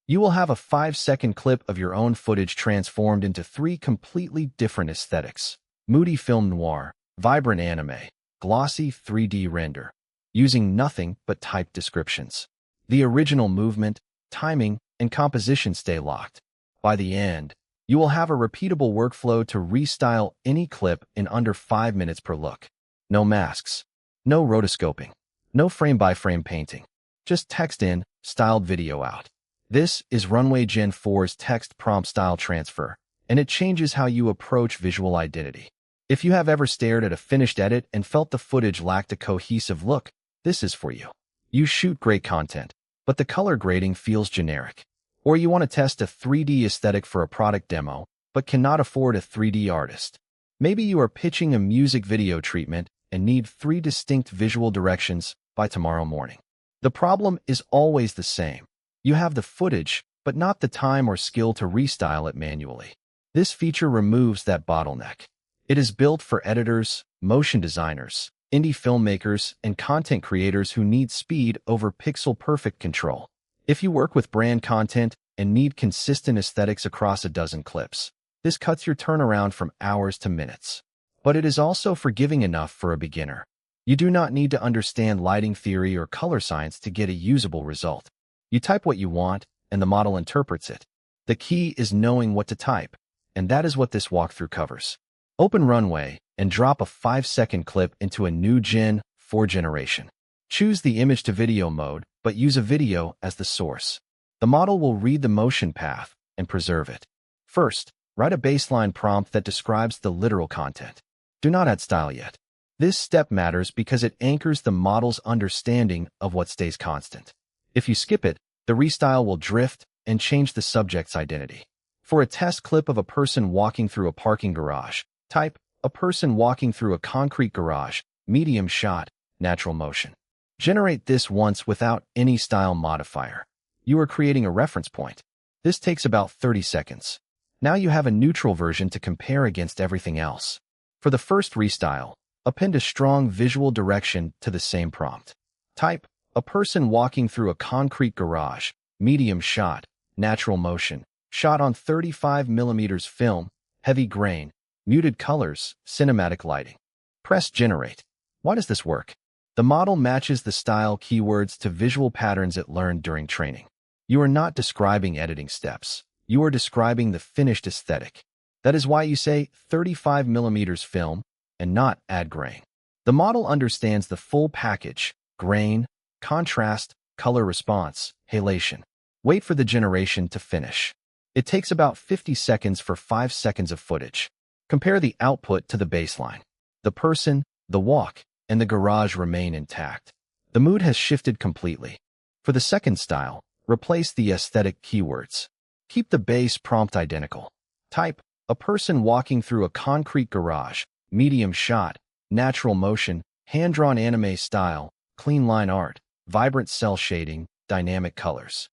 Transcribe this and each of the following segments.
You will have a 5-second clip of your own footage transformed into 3 completely different aesthetics: moody film noir, vibrant anime, glossy 3D render, using nothing but typed descriptions. The original movement, timing, and composition stay locked. By the end, you will have a repeatable workflow to restyle any clip in under 5 minutes per look. No masks, no rotoscoping, no frame-by-frame painting. Just text in, styled video out. This is Runway Gen-4's text prompt style transfer, and it changes how you approach visual identity. If you have ever stared at a finished edit and felt the footage lacked a cohesive look, this is for you. You shoot great content, but the color grading feels generic. Or you want to test a 3D aesthetic for a product demo, but cannot afford a 3D artist. Maybe you are pitching a music video treatment and need 3 distinct visual directions by tomorrow morning. The problem is always the same. You have the footage, but not the time or skill to restyle it manually. This feature removes that bottleneck. It is built for editors, motion designers, indie filmmakers, and content creators who need speed over pixel-perfect control. If you work with brand content and need consistent aesthetics across a dozen clips, this cuts your turnaround from hours to minutes. But it is also forgiving enough for a beginner. You do not need to understand lighting theory or color science to get a usable result. You type what you want, and the model interprets it. The key is knowing what to type, and that is what this walkthrough covers. Open Runway and drop a 5-second clip into a new Gen 4 generation. Choose the image-to-video mode, but use a video as the source. The model will read the motion path and preserve it. First, write a baseline prompt that describes the literal content. Do not add style yet. This step matters because it anchors the model's understanding of what stays constant. If you skip it, the restyle will drift and change the subject's identity. For a test clip of a person walking through a parking garage, type a person walking through a concrete garage, medium shot, natural motion. Generate this once without any style modifier. You are creating a reference point. This takes about 30 seconds. Now you have a neutral version to compare against everything else. For the first restyle, append a strong visual direction to the same prompt. Type a person walking through a concrete garage, medium shot, natural motion, shot on 35mm film, heavy grain, muted colors, cinematic lighting. Press Generate. Why does this work? The model matches the style keywords to visual patterns it learned during training. You are not describing editing steps. You are describing the finished aesthetic. That is why you say 35mm film and not add grain. The model understands the full package: grain, contrast, color response, halation. Wait for the generation to finish. It takes about 50 seconds for 5 seconds of footage. Compare the output to the baseline. The person, the walk, and the garage remain intact. The mood has shifted completely. For the second style, replace the aesthetic keywords. Keep the base prompt identical. Type a person walking through a concrete garage, medium shot, natural motion, hand-drawn anime style, clean line art, vibrant cell shading, dynamic colors.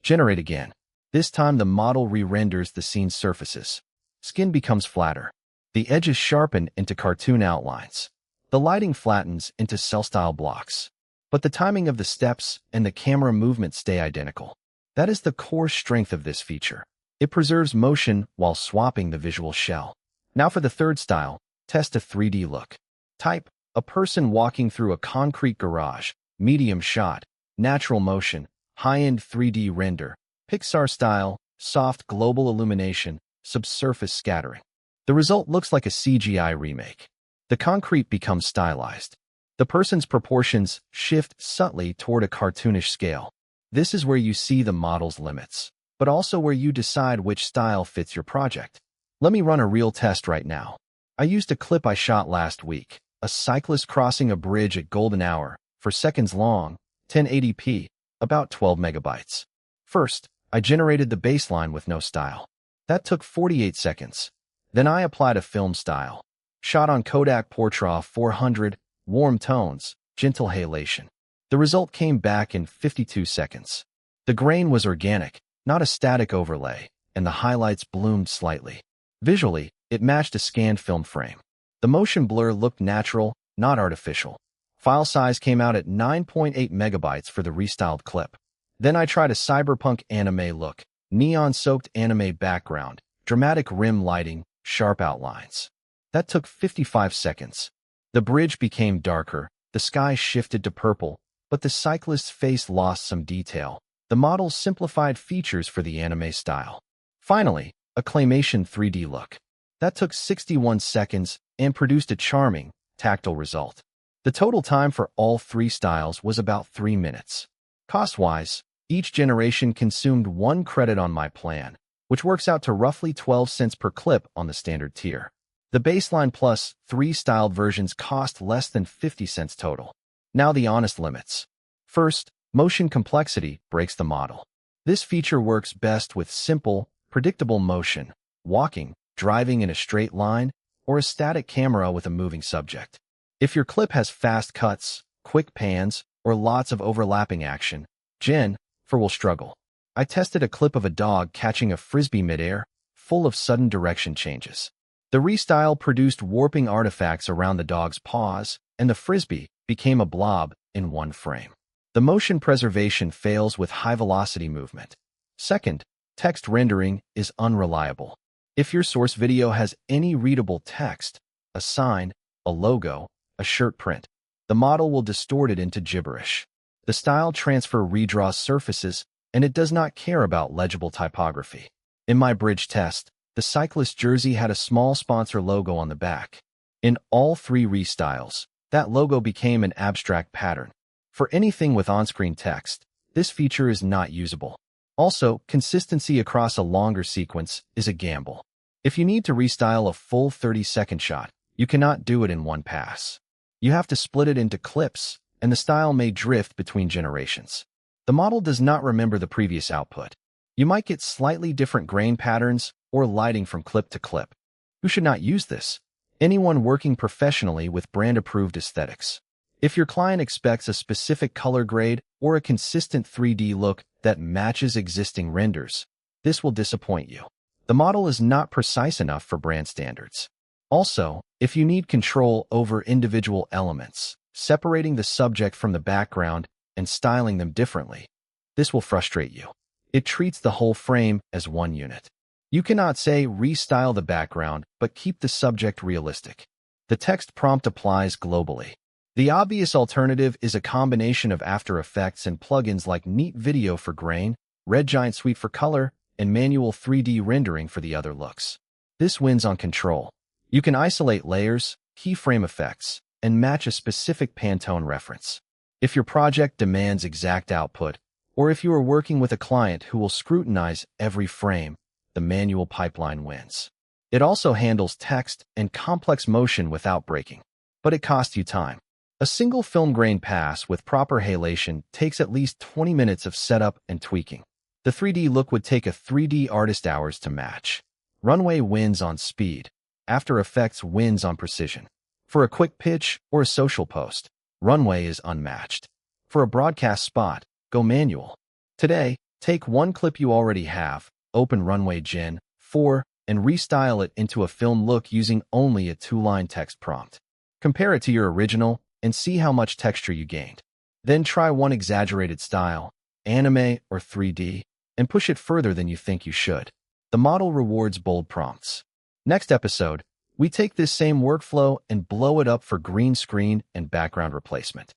Generate again. This time the model re-renders the scene's surfaces. Skin becomes flatter. The edges sharpen into cartoon outlines. The lighting flattens into cell-style blocks. But the timing of the steps and the camera movement stay identical. That is the core strength of this feature. It preserves motion while swapping the visual shell. Now for the third style, test a 3D look. Type a person walking through a concrete garage, medium shot, natural motion, high-end 3D render, Pixar style, soft global illumination, subsurface scattering. The result looks like a CGI remake. The concrete becomes stylized. The person's proportions shift subtly toward a cartoonish scale. This is where you see the model's limits, but also where you decide which style fits your project. Let me run a real test right now. I used a clip I shot last week, a cyclist crossing a bridge at golden hour, for seconds long, 1080p, about 12 megabytes. First, I generated the baseline with no style. That took 48 seconds. Then I applied a film style. Shot on Kodak Portra 400, warm tones, gentle halation. The result came back in 52 seconds. The grain was organic, not a static overlay, and the highlights bloomed slightly. Visually, it matched a scanned film frame. The motion blur looked natural, not artificial. File size came out at 9.8 megabytes for the restyled clip. Then I tried a cyberpunk anime look, neon-soaked anime background, dramatic rim lighting, sharp outlines. That took 55 seconds. The bridge became darker, the sky shifted to purple, but the cyclist's face lost some detail. The model simplified features for the anime style. Finally, a claymation 3D look. That took 61 seconds and produced a charming, tactile result. The total time for all three styles was about 3 minutes. Cost-wise, each generation consumed 1 credit on my plan, which works out to roughly 12 cents per clip on the standard tier. The baseline plus 3 styled versions cost less than 50 cents total. Now the honest limits. First, motion complexity breaks the model. This feature works best with simple, predictable motion, walking, driving in a straight line, or a static camera with a moving subject. If your clip has fast cuts, quick pans, or lots of overlapping action, Gen-4 will struggle. I tested a clip of a dog catching a frisbee midair, full of sudden direction changes. The restyle produced warping artifacts around the dog's paws, and the frisbee became a blob in 1 frame. The motion preservation fails with high-velocity movement. Second, text rendering is unreliable. If your source video has any readable text, a sign, a logo, a shirt print, the model will distort it into gibberish. The style transfer redraws surfaces, and it does not care about legible typography. In my bridge test, the cyclist jersey had a small sponsor logo on the back. In all 3 restyles, that logo became an abstract pattern. For anything with on-screen text, this feature is not usable. Also, consistency across a longer sequence is a gamble. If you need to restyle a full 30-second shot, you cannot do it in one pass. You have to split it into clips, and the style may drift between generations. The model does not remember the previous output. You might get slightly different grain patterns or lighting from clip to clip. Who should not use this? Anyone working professionally with brand-approved aesthetics. If your client expects a specific color grade or a consistent 3D look that matches existing renders, this will disappoint you. The model is not precise enough for brand standards. Also, if you need control over individual elements, separating the subject from the background and styling them differently, this will frustrate you. It treats the whole frame as one unit. You cannot say restyle the background, but keep the subject realistic. The text prompt applies globally. The obvious alternative is a combination of After Effects and plugins like Neat Video for grain, Red Giant Suite for color, and manual 3D rendering for the other looks. This wins on control. You can isolate layers, keyframe effects, and match a specific Pantone reference. If your project demands exact output, or if you are working with a client who will scrutinize every frame, the manual pipeline wins. It also handles text and complex motion without breaking, but it costs you time. A single film grain pass with proper halation takes at least 20 minutes of setup and tweaking. The 3D look would take a 3D artist hours to match. Runway wins on speed. After Effects wins on precision. For a quick pitch or a social post, Runway is unmatched. For a broadcast spot, go manual. Today, take one clip you already have, open Runway Gen-4, and restyle it into a film look using only a 2-line text prompt. Compare it to your original and see how much texture you gained. Then try one exaggerated style, anime or 3D, and push it further than you think you should. The model rewards bold prompts. Next episode, we take this same workflow and blow it up for green screen and background replacement.